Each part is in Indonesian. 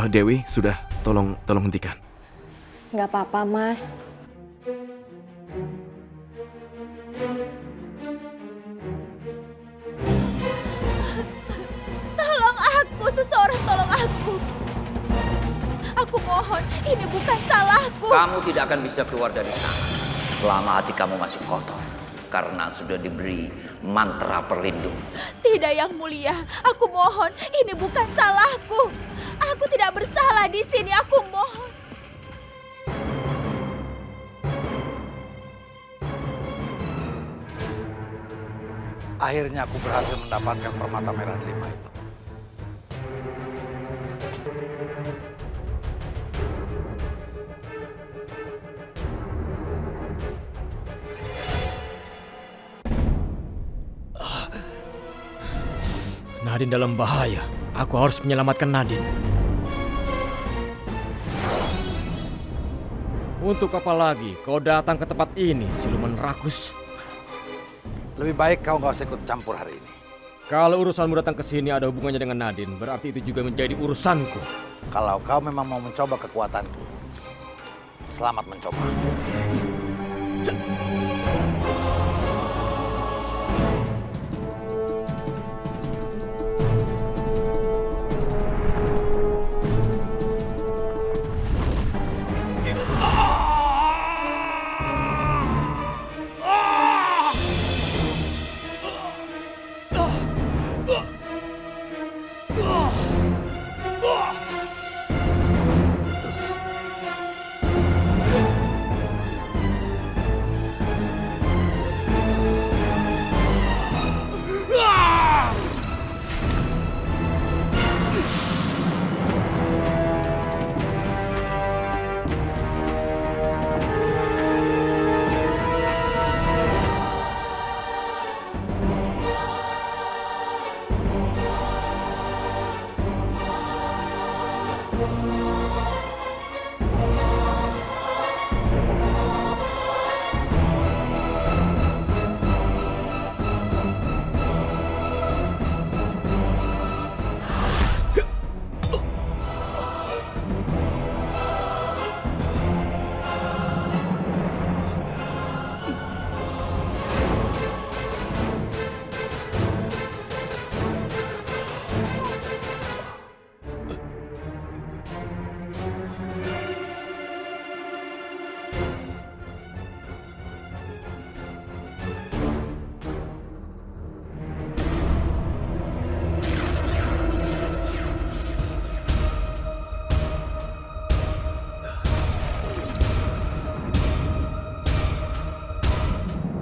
Dewi, sudah. Tolong hentikan. Nggak apa-apa, Mas. Tolong aku, seseorang tolong aku. Aku mohon, ini bukan salahku. Kamu tidak akan bisa keluar dari sana selama hati kamu masih kotor. Karena sudah diberi mantra perlindung. Tidak, Yang Mulia. Aku mohon, ini bukan salahku. Aku tidak bersalah di sini, aku mohon. Akhirnya aku berhasil mendapatkan permata merah 5 itu. Nadine dalam bahaya. Aku harus menyelamatkan Nadine. Untuk apa lagi kau datang ke tempat ini, siluman rakus? Lebih baik kau nggak usah ikut campur hari ini. Kalau urusanmu datang ke sini ada hubungannya dengan Nadine, berarti itu juga menjadi urusanku. Kalau kau memang mau mencoba kekuatanku, selamat mencoba.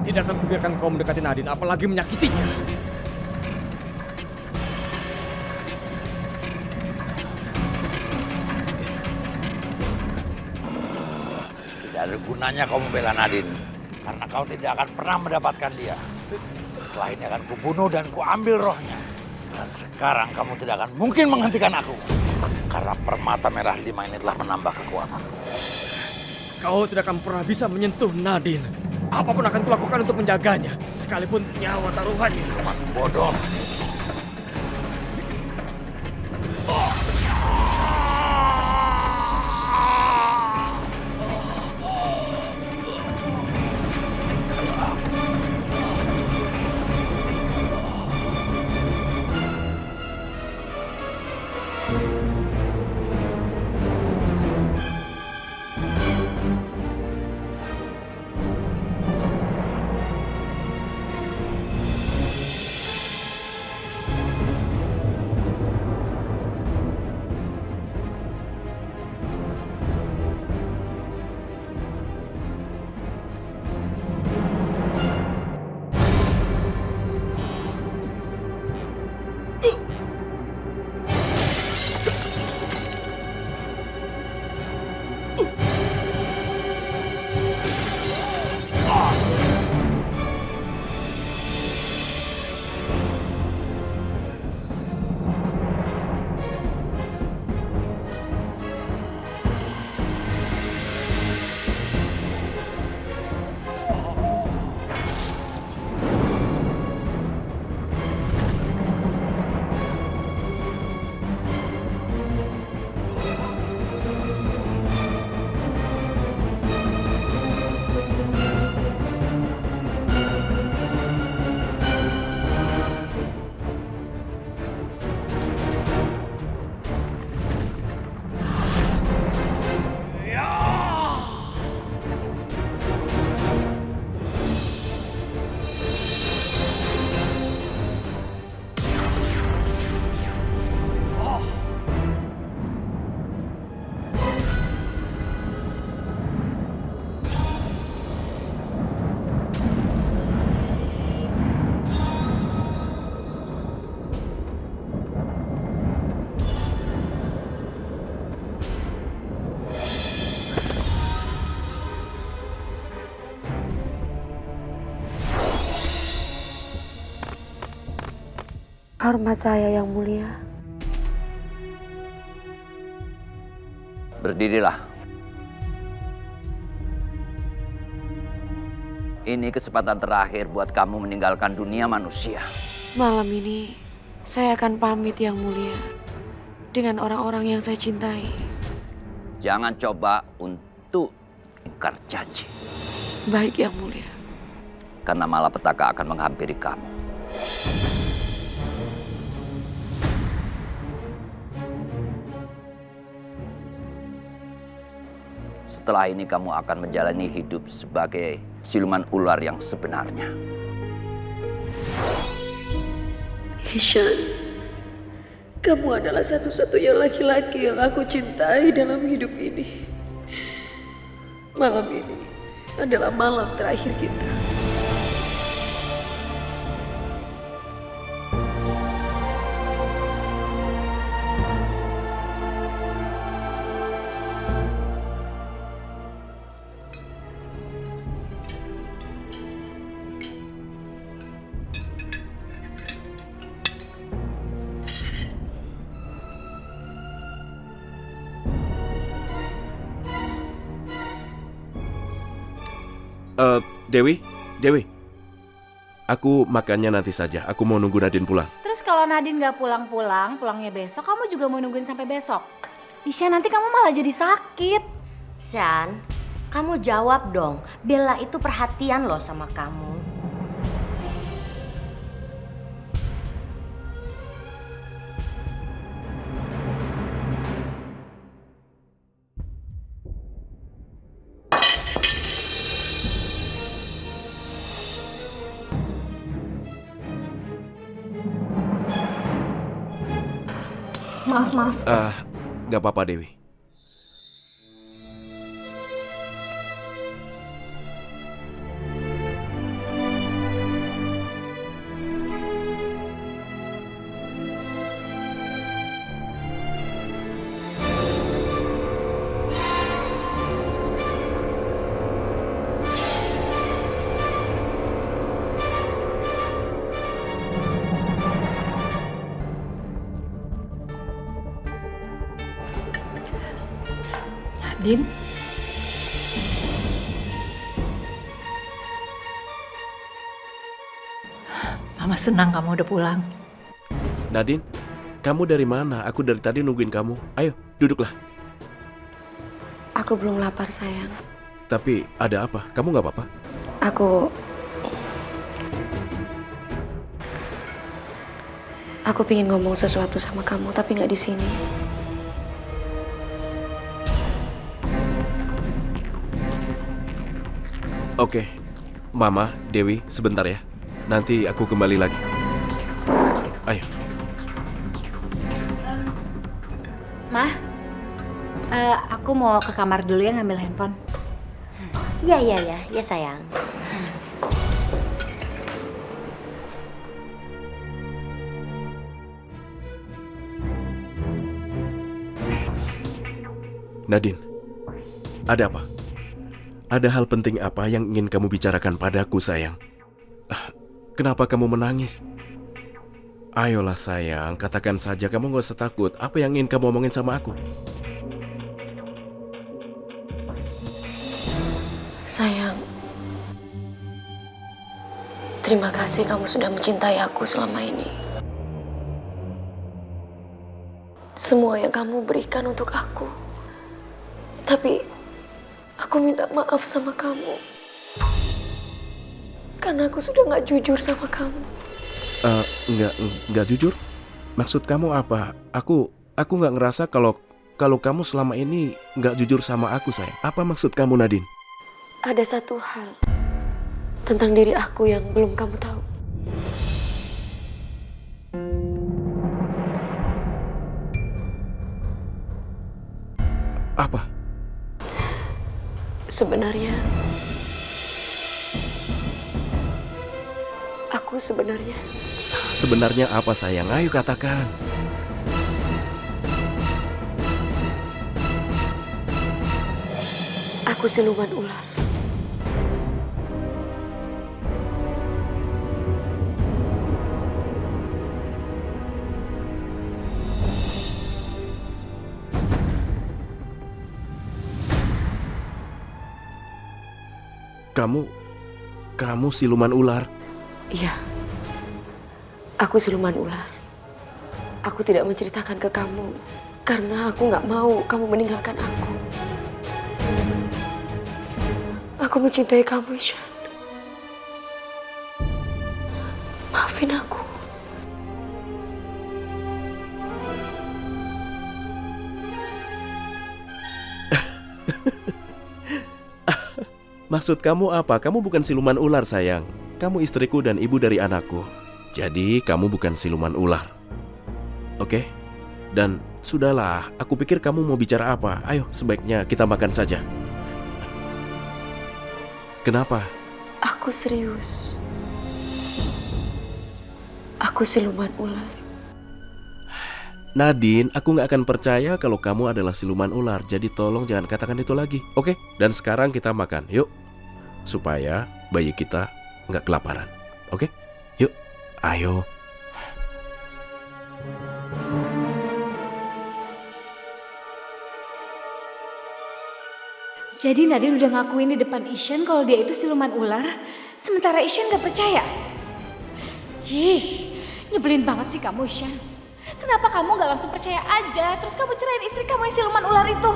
Tidak akan kubiarkan kau mendekati Nadine, apalagi menyakitinya. Tidak ada gunanya kau membela Nadine, karena kau tidak akan pernah mendapatkan dia. Setelah ini akan kubunuh dan kuambil rohnya. Dan sekarang kamu tidak akan mungkin menghentikan aku. Karena permata merah 5 ini telah menambah kekuatan. Kau tidak akan pernah bisa menyentuh Nadine. Apapun akan kulakukan untuk menjaganya, sekalipun nyawa taruhannya. Amat bodoh. Hormat saya yang mulia. Berdirilah. Ini kesempatan terakhir buat kamu meninggalkan dunia manusia. Malam ini saya akan pamit yang mulia dengan orang-orang yang saya cintai. Jangan coba untuk ingkar janji. Baik yang mulia. Karena malapetaka akan menghampiri kamu. Setelah ini kamu akan menjalani hidup sebagai siluman ular yang sebenarnya. Hishan, kamu adalah satu-satunya laki-laki yang aku cintai dalam hidup ini. Malam ini adalah malam terakhir kita. Dewi. Aku makannya nanti saja. Aku mau nunggu Nadine pulang. Terus kalau Nadine gak pulang-pulang, pulangnya besok, kamu juga mau nungguin sampai besok? Isya, nanti kamu malah jadi sakit. Shan, kamu jawab dong. Bella itu perhatian loh sama kamu. Maaf. Gak apa-apa Dewi. Din? Mama senang kamu udah pulang. Nadine, kamu dari mana? Aku dari tadi nungguin kamu. Ayo, duduklah. Aku belum lapar sayang. Tapi ada apa? Kamu gak apa-apa? Aku pingin ngomong sesuatu sama kamu, tapi nggak di sini. Oke, Mama, Dewi, sebentar ya. Nanti aku kembali lagi. Ayo. Mah, aku mau ke kamar dulu ya ngambil handphone. Ya sayang. Nadine, ada apa? Ada hal penting apa yang ingin kamu bicarakan padaku, sayang? Kenapa kamu menangis? Ayolah sayang, katakan saja, kamu gak usah takut. Apa yang ingin kamu omongin sama aku? Sayang, terima kasih kamu sudah mencintai aku selama ini. Semua yang kamu berikan untuk aku. Tapi aku minta maaf sama kamu. Karena aku sudah gak jujur sama kamu. Nggak jujur? Maksud kamu apa? Aku nggak ngerasa kalau kamu selama ini nggak jujur sama aku, sayang. Apa maksud kamu, Nadine? Ada satu hal tentang diri aku yang belum kamu tahu. Apa? Sebenarnya aku sebenarnya Sebenarnya apa, sayang? Ayo katakan. aku siluman ular. Kamu siluman ular. Iya, aku siluman ular. Aku tidak menceritakan ke kamu karena aku nggak mau kamu meninggalkan aku. Aku mencintai kamu, Ishan. Maafin aku. Maksud kamu apa? Kamu bukan siluman ular, sayang. Kamu istriku dan ibu dari anakku. Jadi kamu bukan siluman ular. Oke? Dan sudahlah, aku pikir kamu mau bicara apa. Ayo, sebaiknya kita makan saja. Kenapa? Aku serius. Aku siluman ular. Nadine, aku gak akan percaya kalau kamu adalah siluman ular. Jadi tolong jangan katakan itu lagi, oke? Dan sekarang kita makan, yuk. Supaya bayi kita gak kelaparan, oke? Yuk, ayo. Jadi Nadine udah ngakuin di depan Ishan kalau dia itu siluman ular, sementara Ishan gak percaya. Ih, nyebelin banget sih kamu, Ishan. Kenapa kamu gak langsung percaya aja, terus kamu cerain istri kamu yang siluman ular itu?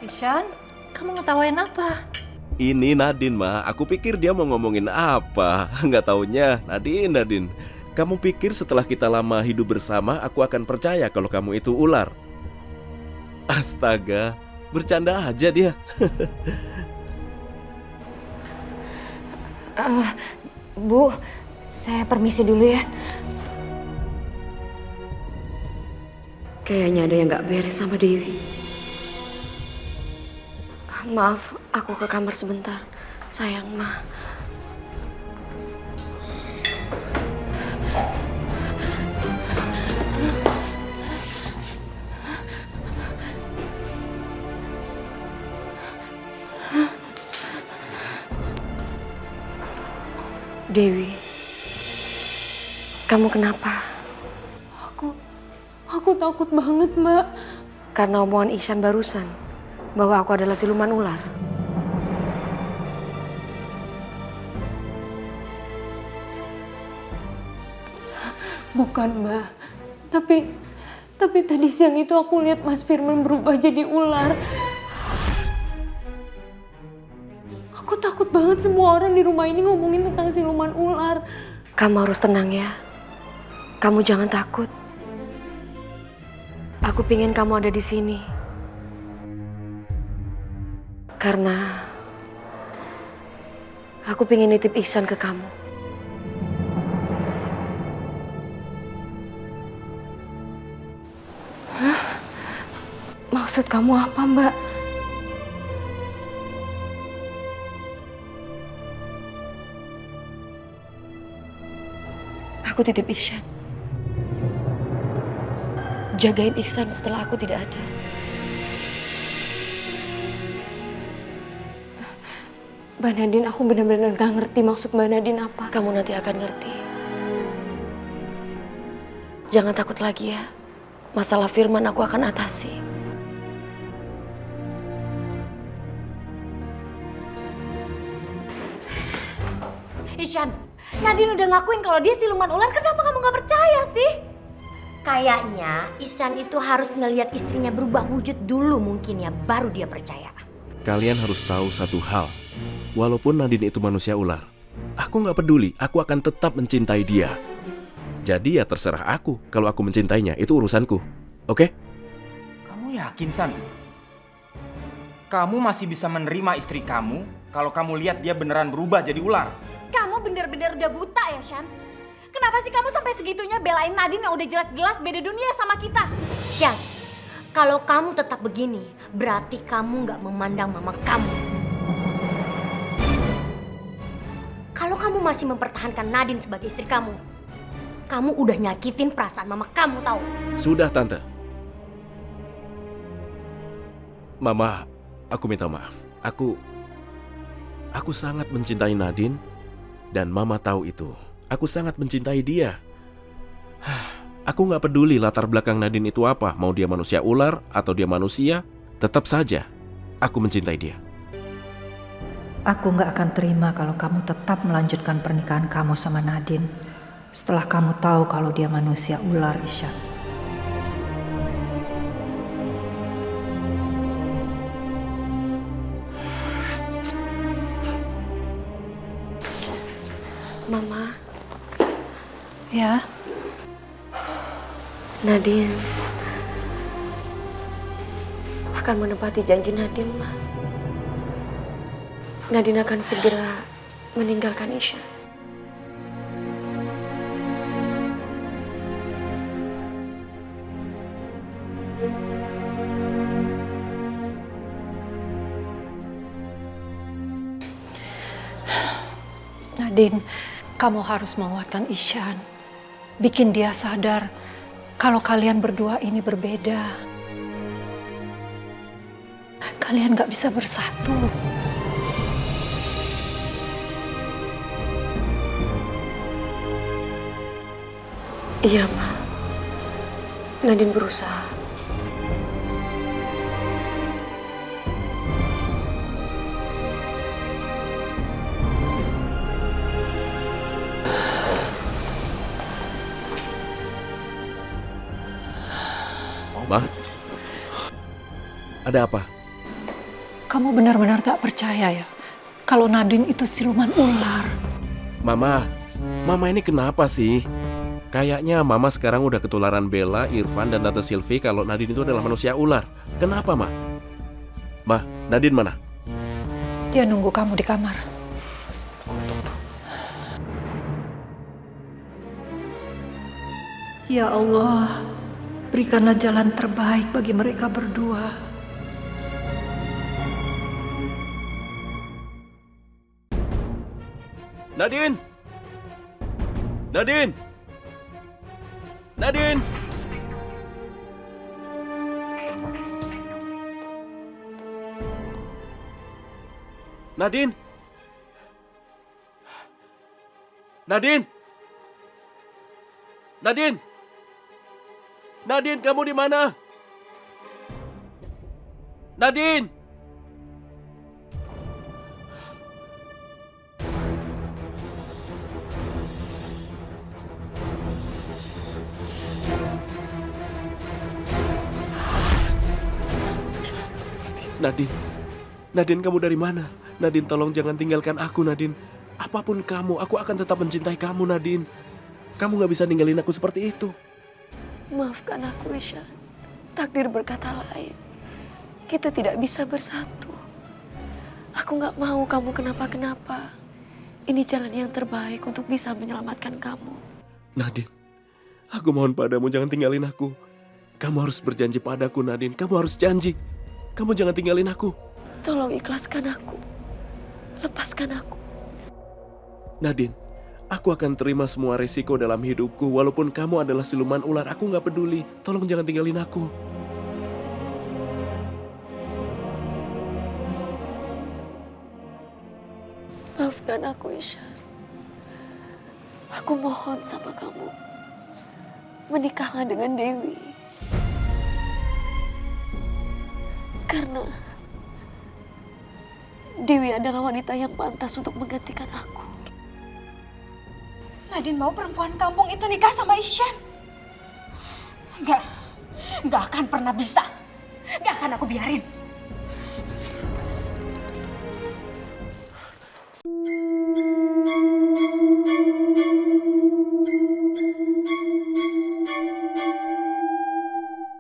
Ishan, kamu ngetawain apa? Ini Nadine, Ma. Aku pikir dia mau ngomongin apa. Nggak taunya, Nadine. Kamu pikir setelah kita lama hidup bersama, aku akan percaya kalau kamu itu ular? Astaga, bercanda aja dia. Bu, saya permisi dulu ya. Kayaknya ada yang gak beres sama Dewi. Maaf, aku ke kamar sebentar. Sayang, Ma. Dewi, kamu kenapa? Aku takut banget, Mbak. Karena omongan Ishan barusan, bahwa aku adalah siluman ular. Bukan, Mbak. Tapi tadi siang itu aku lihat Mas Firman berubah jadi ular. Aku takut banget semua orang di rumah ini ngomongin tentang siluman ular. Kamu harus tenang ya. Kamu jangan takut. Aku pingin kamu ada di sini. Karena aku pingin nitip Ihsan ke kamu. Hah? Maksud kamu apa, Mbak? Aku titip Ihsan. Jagain Ihsan setelah aku tidak ada. Mbak Nadine, aku benar-benar gak ngerti maksud Mbak Nadine apa. Kamu nanti akan ngerti. Jangan takut lagi ya. Masalah Firman aku akan atasi. Ishan, Nadine udah ngakuin kalau dia siluman ular, kenapa kamu gak percaya sih? Kayaknya Ihsan itu harus ngelihat istrinya berubah wujud dulu mungkin ya, baru dia percaya. Kalian harus tahu satu hal. Walaupun Nadine itu manusia ular, aku nggak peduli, aku akan tetap mencintai dia. Jadi ya terserah aku, kalau aku mencintainya, itu urusanku. Oke? Kamu yakin, San? Kamu masih bisa menerima istri kamu kalau kamu lihat dia beneran berubah jadi ular? Kamu bener-bener udah buta ya, Shan? Kenapa sih kamu sampai segitunya belain Nadine yang udah jelas-jelas beda dunia sama kita? Shan, kalau kamu tetap begini, berarti kamu nggak memandang mama kamu. Kalau kamu masih mempertahankan Nadine sebagai istri kamu, kamu udah nyakitin perasaan mama kamu, tahu? Sudah, Tante. Mama, aku minta maaf. Aku sangat mencintai Nadine dan Mama tahu itu. Aku sangat mencintai dia. Aku nggak peduli latar belakang Nadine itu apa. Mau dia manusia ular atau dia manusia, tetap saja aku mencintai dia. Aku nggak akan terima kalau kamu tetap melanjutkan pernikahan kamu sama Nadine setelah kamu tahu kalau dia manusia ular, Ishan. Mama. Ya? Nadine akan menepati janji Nadine, Ma. Nadine akan segera meninggalkan Ishan. Nadine, kamu harus menguatkan Ishan. Bikin dia sadar kalau kalian berdua ini berbeda. Kalian gak bisa bersatu. Iya, Ma. Nadine berusaha. Ma, ada apa? Kamu benar-benar gak percaya ya kalau Nadine itu siluman ular? Mama ini kenapa sih? Kayaknya Mama sekarang udah ketularan Bella, Irfan, dan Tante Sylvie kalau Nadine itu adalah manusia ular. Kenapa, Ma? Ma, Nadine mana? Dia nunggu kamu di kamar. Ya Allah, berikanlah jalan terbaik bagi mereka berdua. Nadine! Nadine! Nadine! Nadine! Nadine! Nadine! Nadine, kamu di mana? Nadine! Nadine, kamu dari mana? Nadine, tolong jangan tinggalkan aku, Nadine. Apapun kamu, aku akan tetap mencintai kamu, Nadine. Kamu gak bisa ninggalin aku seperti itu. Maafkan aku, Ishan. Takdir berkata lain. Kita tidak bisa bersatu. Aku gak mau kamu kenapa-kenapa. Ini jalan yang terbaik untuk bisa menyelamatkan kamu. Nadine, aku mohon padamu jangan tinggalin aku. Kamu harus berjanji padaku, Nadine. Kamu harus janji. Kamu jangan tinggalin aku. Tolong ikhlaskan aku. Lepaskan aku. Nadine, aku akan terima semua resiko dalam hidupku. Walaupun kamu adalah siluman ular, aku gak peduli. Tolong jangan tinggalin aku. Maafkan aku, Ishan. Aku mohon sama kamu. Menikahlah dengan Dewi. Karena Dewi adalah wanita yang pantas untuk menggantikan aku. Nadine mau perempuan kampung itu nikah sama Ishan? Enggak akan pernah bisa. Enggak akan aku biarin.